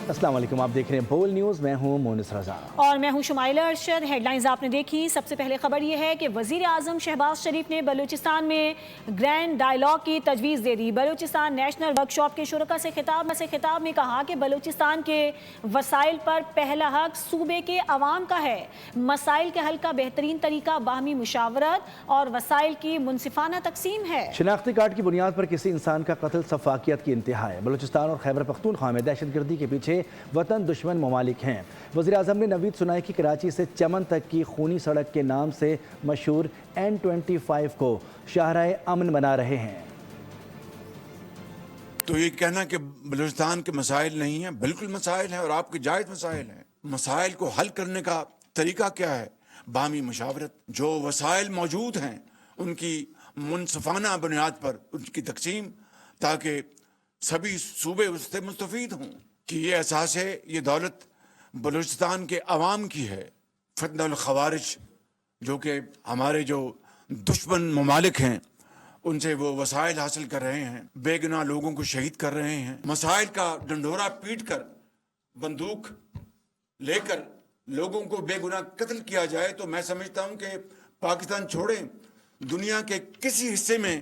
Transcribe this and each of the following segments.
السلام علیکم، آپ دیکھ رہے ہیں بول نیوز، میں ہوں مونس رضا اور میں ہوں شمائلہ ارشد۔ ہیڈ لائنز آپ نے دیکھی۔ سب سے پہلے خبر یہ ہے کہ وزیر اعظم شہباز شریف نے بلوچستان میں گرینڈ ڈائیلاگ کی تجویز دے دی۔ بلوچستان نیشنل ورک شاپ کے شرکاء سے خطاب میں کہا کہ بلوچستان کے وسائل پر پہلا حق صوبے کے عوام کا ہے۔ مسائل کے حل کا بہترین طریقہ باہمی مشاورت اور وسائل کی منصفانہ تقسیم ہے۔ شناختی کارڈ کی بنیاد پر کسی انسان کا قتل سفاکیت کی انتہا ہے۔ بلوچستان اور خیبر پختونخوا میں دہشت گردی کے پیچھے وطن دشمن ممالک ہیں۔ وزیر اعظم نے نوید سنائے کی کراچی سے چمن تک کی خونی سڑک کے نام سے مشہور N25 کو شاہراہ امن بنا رہے ہیں۔ تو یہ کہنا کہ بلوچستان کے مسائل نہیں ہیں، بالکل مسائل ہیں اور آپ کے جائز مسائل ہیں۔ مسائل کو حل کرنے کا طریقہ کیا ہے؟ باہمی مشاورت۔ جو وسائل موجود ہیں ان کی منصفانہ بنیاد پر ان کی تقسیم، تاکہ سبھی صوبے اس سے مستفید ہوں۔ کہ یہ احساس ہے یہ دولت بلوچستان کے عوام کی ہے۔ فتنہ الخوارج جو کہ ہمارے جو دشمن ممالک ہیں ان سے وہ وسائل حاصل کر رہے ہیں، بے گناہ لوگوں کو شہید کر رہے ہیں۔ مسائل کا ڈنڈورا پیٹ کر، بندوق لے کر لوگوں کو بے گناہ قتل کیا جائے تو میں سمجھتا ہوں کہ پاکستان چھوڑیں، دنیا کے کسی حصے میں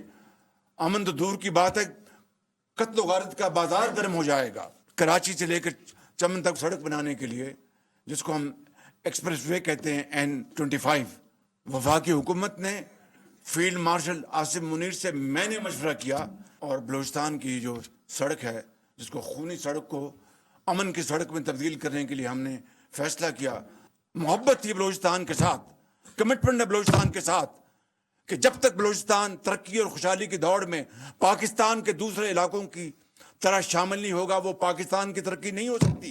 امن تو دور کی بات ہے، قتل و غارت کا بازار گرم ہو جائے گا۔ کراچی سے لے کر چمن تک سڑک بنانے کے لیے، جس کو ہم ایکسپریس وے کہتے ہیں N25، وفاقی حکومت نے فیلڈ مارشل عاصم منیر سے میں نے مشورہ کیا اور بلوچستان کی جو سڑک ہے جس کو خونی سڑک کو امن کی سڑک میں تبدیل کرنے کے لیے ہم نے فیصلہ کیا۔ محبت تھی بلوچستان کے ساتھ، کمٹمنٹ ہے بلوچستان کے ساتھ کہ جب تک بلوچستان ترقی اور خوشحالی کی دوڑ میں پاکستان کے دوسرے علاقوں کی طرح شامل نہیں ہوگا وہ پاکستان کی ترقی نہیں ہو سکتی۔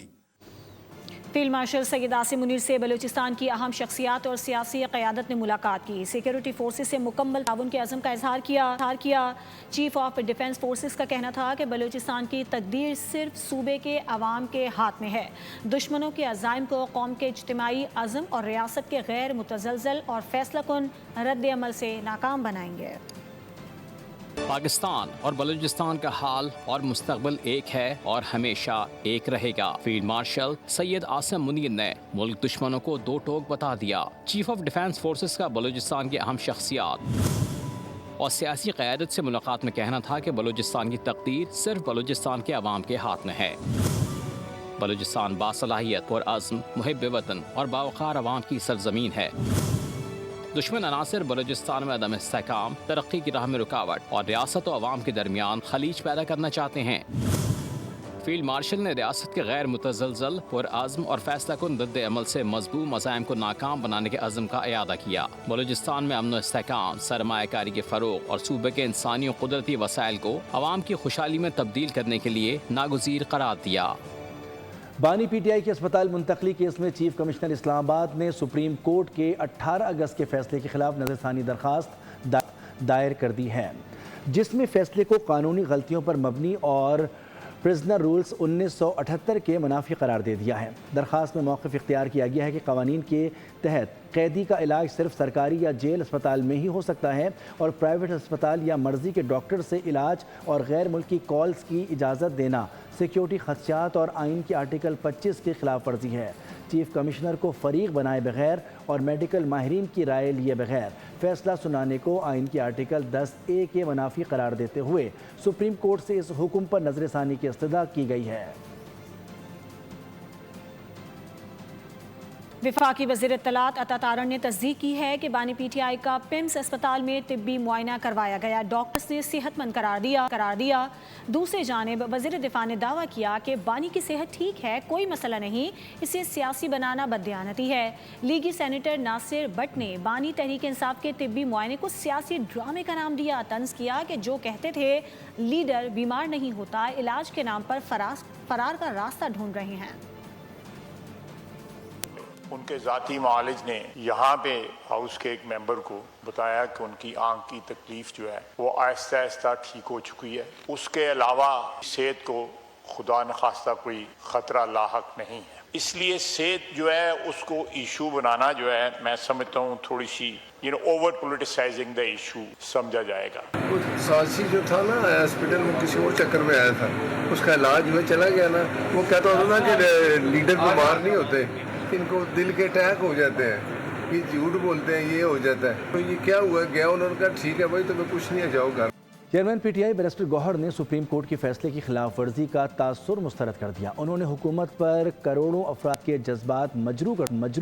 فیلڈ مارشل سید عاصم منیر سے بلوچستان کی اہم شخصیات اور سیاسی قیادت نے ملاقات کی۔ سیکیورٹی فورسز سے مکمل تعاون کے عزم کا اظہار کیا۔ چیف آف ڈیفنس فورسز کا کہنا تھا کہ بلوچستان کی تقدیر صرف صوبے کے عوام کے ہاتھ میں ہے۔ دشمنوں کے عزائم کو قوم کے اجتماعی عزم اور ریاست کے غیر متزلزل اور فیصلہ کن رد عمل سے ناکام بنائیں گے۔ پاکستان اور بلوچستان کا حال اور مستقبل ایک ہے اور ہمیشہ ایک رہے گا۔ فیلڈ مارشل سید عاصم منیر نے ملک دشمنوں کو دو ٹوک بتا دیا۔ چیف آف ڈیفنس فورسز کا بلوچستان کی اہم شخصیات اور سیاسی قیادت سے ملاقات میں کہنا تھا کہ بلوچستان کی تقدیر صرف بلوچستان کے عوام کے ہاتھ میں ہے۔ بلوچستان باصلاحیت، پرعزم، محب وطن اور باوقار عوام کی سرزمین ہے۔ دشمن عناصر بلوچستان میں عدم استحکام، ترقی کی راہ میں رکاوٹ اور ریاست و عوام کے درمیان خلیج پیدا کرنا چاہتے ہیں۔ فیلڈ مارشل نے ریاست کے غیر متزلزل، پرعزم اور فیصلہ کن رد عمل سے مضبوط عزائم کو ناکام بنانے کے عزم کا اعادہ کیا۔ بلوچستان میں امن و استحکام، سرمایہ کاری کے فروغ اور صوبے کے انسانی و قدرتی وسائل کو عوام کی خوشحالی میں تبدیل کرنے کے لیے ناگزیر قرار دیا۔ بانی پی ٹی آئی کے اسپتال منتقلی کیس میں چیف کمشنر اسلام آباد نے سپریم کورٹ کے 18 اگست کے فیصلے کے خلاف نظر ثانی درخواست دائر کر دی ہے، جس میں فیصلے کو قانونی غلطیوں پر مبنی اور پرزنر رولز 1978 کے منافی قرار دے دیا ہے۔ درخواست میں موقف اختیار کیا گیا ہے کہ قوانین کے تحت قیدی کا علاج صرف سرکاری یا جیل اسپتال میں ہی ہو سکتا ہے اور پرائیویٹ اسپتال یا مرضی کے ڈاکٹر سے علاج اور غیر ملکی کالز کی اجازت دینا سیکیورٹی خدشات اور آئین کے آرٹیکل 25 کی خلاف ورزی ہے۔ چیف کمشنر کو فریق بنائے بغیر اور میڈیکل ماہرین کی رائے لیے بغیر فیصلہ سنانے کو آئین کے آرٹیکل 10A کے منافی قرار دیتے ہوئے سپریم کورٹ سے اس حکم پر نظر ثانی کی استدعا کی گئی ہے۔ وفاقی وزیر اطلاعات عطا تارڑ نے تصدیق کی ہے کہ بانی پی ٹی آئی کا پمس اسپتال میں طبی معائنہ کروایا گیا، ڈاکٹرز نے صحت مند قرار دیا۔ دوسری جانب وزیر دفاع نے دعویٰ کیا کہ بانی کی صحت ٹھیک ہے، کوئی مسئلہ نہیں، اسے سیاسی بنانا بددیانتی ہے۔ لیگی سینیٹر ناصر بٹ نے بانی تحریک انصاف کے طبی معائنے کو سیاسی ڈرامے کا نام دیا، طنز کیا کہ جو کہتے تھے لیڈر بیمار نہیں ہوتا، علاج کے نام پر فرار کا راستہ ڈھونڈ رہے ہیں۔ ان کے ذاتی معالج نے یہاں پہ ہاؤس کے ایک ممبر کو بتایا کہ ان کی آنکھ کی تکلیف جو ہے وہ آہستہ آہستہ ٹھیک ہو چکی ہے، اس کے علاوہ صحت کو خدا نخواستہ کوئی خطرہ لاحق نہیں ہے۔ इसलिए सेहत जो है उसको इशू बनाना जो है मैं समझता हूँ थोड़ी सी ओवर पोलिटिसाइजिंग द इशू समझा जाएगा। वो साजिशी जो था ना, हॉस्पिटल में किसी और चक्कर में आया था, उसका इलाज हुआ चला गया ना। वो कहता होता ना कि लीडर बीमार नहीं होते, इनको दिल के अटैक हो जाते हैं, ये झूठ बोलते हैं, ये हो जाता है। तो ये क्या हुआ, गया उन्होंने कहा ठीक है भाई तुम्हें कुछ नहीं है, जाओ घर। चेयरमैन पीटीआई बैरिस्टर गौहर ने सुप्रीम कोर्ट के फैसले की खिलाफ वर्जी का तासुर मुस्तरद कर दिया। उन्होंने हुकूमत पर करोड़ों अफराद के जज्बात मजरू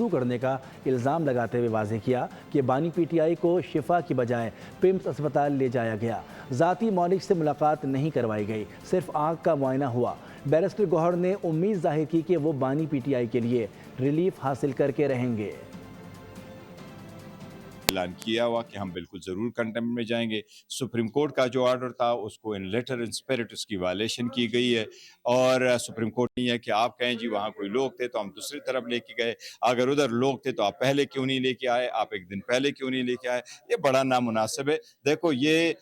करने का इल्ज़ाम लगाते हुए वाज़ेह किया कि बानी पीटीआई को शिफा की बजाय पिम्स अस्पताल ले जाया गया। ज़ाती मौलिक से मुलाकात नहीं करवाई गई, सिर्फ आँख का मुआयना हुआ। बैरिस्टर गौहर ने उम्मीद जाहिर की कि वो बानी पीटीआई के लिए रिलीफ हासिल करके रहेंगे। ऐलान किया हुआ कि हम बिल्कुल ज़रूर कंटेम्प्ट में जाएंगे। सुप्रीम कोर्ट का जो ऑर्डर था उसको इन लेटर इन स्पिरिट उसकी वायलेशन की गई है, और सुप्रीम कोर्ट नहीं है कि आप कहें जी वहाँ कोई लोग थे तो हम दूसरी तरफ लेके गए, अगर उधर लोग थे तो आप पहले क्यों नहीं लेके आए, आप एक दिन पहले क्यों नहीं लेके आए, ये बड़ा नामुनासिब है। देखो ये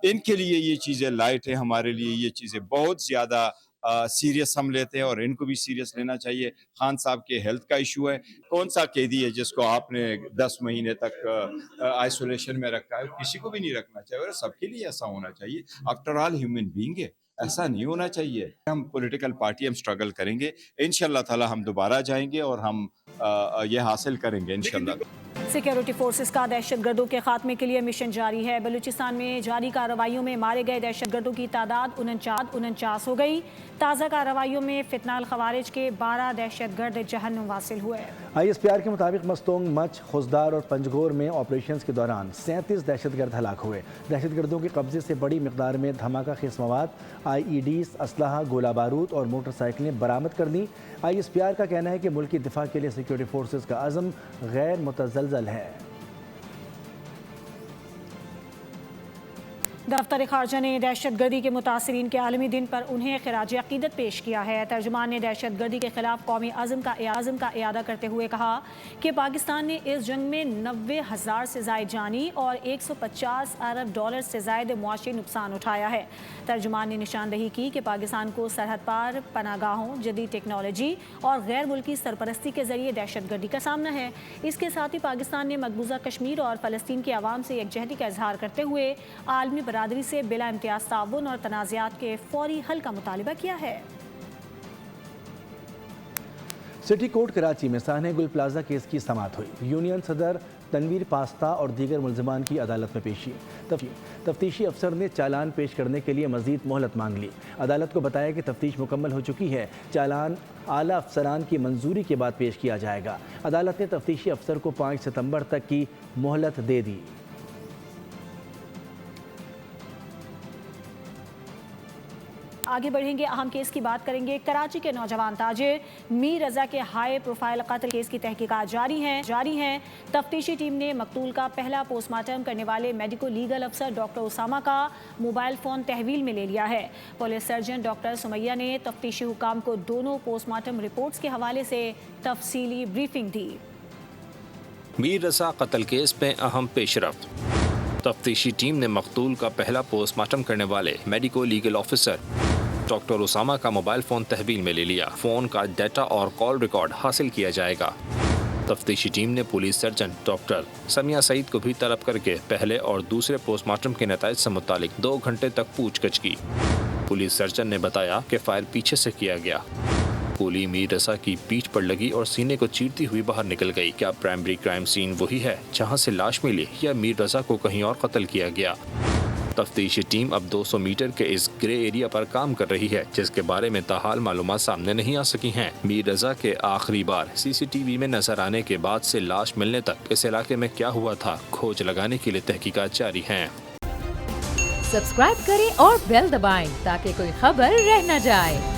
इनके लिए ये चीज़ें लाइट है, हमारे लिए ये चीज़ें बहुत ज़्यादा सीरियस हम लेते हैं और इनको भी सीरियस लेना चाहिए। खान साहब के हेल्थ का इशू है, कौन सा कैदी है जिसको आपने 10 महीने तक आइसोलेशन में रखा है, किसी को भी नहीं रखना चाहिए, और सबके लिए ऐसा होना चाहिए। आफ्टर ऑल ह्यूमन बीइंग है, ऐसा नहीं होना चाहिए। हम पॉलिटिकल पार्टी हम स्ट्रगल करेंगे, इंशाल्लाह ताला हम दोबारा जाएंगे और हम ये हासिल करेंगे इंशाल्लाह। सिक्योरिटी फोर्सेस का दहशतगर्दों के खात्मे के लिए मिशन जारी है। बलूचिस्तान में जारी कार्रवाइयों में मारे गए दहशतगर्दों की तादाद 49 हो गई। ताज़ा कार्रवाइयों में फितनाल खवारिज के 12 दहशतगर्द जहन्नुम वासिल हुए। ISPR के मुताबिक मस्तोंग, मच, खुजदार और पंजगोर में ऑपरेशंस के दौरान 37 दहशतगर्द हलाक हुए। दहशतगर्दों के कब्जे से बड़ी मिकदार में धमाका खेज मवाद, IEDs, असलहा, गोला बारूद और मोटरसाइकिलें बरामद कर ली। ISPR का कहना है कि मुल्क की दिफा के लिए सिक्योरिटी फोर्सेस का अज़म गैर मुतज़लज़ल है। दफ्तर खारजा ने दहशतगर्दी के मुतासरीन के आलमी दिन पर उन्हें खिराज अकीदत पेश किया है। तर्जुमान ने दहशतगर्दी के खिलाफ कौमी आज़म का इयादा करते हुए कहा कि पाकिस्तान ने इस जंग में 90,000 से ज़ायद जानी और 150 अरब डॉलर से ज़ायद मुआशी नुकसान उठाया है। तर्जुमान ने निशानदही की कि पाकिस्तान को सरहद पार पनागाहों, जदीद टेक्नोलॉजी और गैर मुल्की सरपरस्ती के जरिए दहशतगर्दी का सामना है। इसके साथ ही पाकिस्तान ने मकबूजा कश्मीर और फ़लस्तीन की आवाम से यकजहती का इजहार करते हुए आलमी बरादरी से बिला इम्तियाज़ ताउन और तनाज़ात के फौरी हल का मुतालिबा किया है। सिटी कोर्ट कराची में साहने गुल प्लाजा केस की समाअत हुई। यूनियन सदर तनवीर पास्ता और दीगर मुल्ज़िमान की अदालत में पेशी। तफ्तीशी अफसर ने चालान पेश करने के लिए मज़ीद मोहलत मांग ली। अदालत को बताया कि तफ्तीश मुकम्मल हो चुकी है, चालान आला अफसरान की मंजूरी के बाद पेश किया जाएगा। अदालत ने तफ्तीशी अफसर को 5 सितंबर तक की मोहलत दे दी। आगे बढ़ेंगे, अहम केस की बात करेंगे। कराची के नौजवान ताजिर मीर रजा के हाई प्रोफाइल कत्ल केस की तहकीकात जारी हैं। तफ्तीशी टीम ने मकतूल का पहला पोस्टमार्टम करने वाले मेडिको लीगल अफसर डॉक्टर उसामा का मोबाइल फ़ोन तहवील में ले लिया है। पुलिस सर्जन डॉक्टर सुमैया ने तफ्तीशी हुकाम को दोनों पोस्टमार्टम रिपोर्ट्स के हवाले से तफसीली ब्रीफिंग दी। मीर रजा कत्ल केस में अहम पेशरफ्त। तफ्तीशी टीम ने मकतूल का पहला पोस्टमार्टम करने वाले medico legal officer doctor Usama का मोबाइल फ़ोन तहवील में ले लिया। फ़ोन का डाटा और कॉल रिकॉर्ड हासिल किया जाएगा। तफ्तीशी टीम ने police surgeon doctor Samia Saeed को भी तलब करके पहले और दूसरे पोस्टमार्टम के नताइज से मुतालिक 2 घंटे तक पूछगछ की। पुलिस सर्जन ने बताया कि फायर पीछे से किया गया। गोली मीर रजा की पीठ पर लगी और सीने को चीरती हुई बाहर निकल गई। क्या प्राइमरी क्राइम सीन वही है जहां से लाश मिली या मीर रजा को कहीं और कत्ल किया गया? तफ्तीशी टीम अब 200 मीटर के इस ग्रे एरिया पर काम कर रही है, जिसके बारे में ताहाल मालूमात सामने नहीं आ सकी हैं। मीर रजा के आखिरी बार CCTV में नजर आने के बाद से लाश मिलने तक इस इलाके में क्या हुआ था, खोज लगाने के लिए तहकीकात जारी हैं। सब्सक्राइब करें और बेल दबाएं ताकि कोई खबर रह न जाए।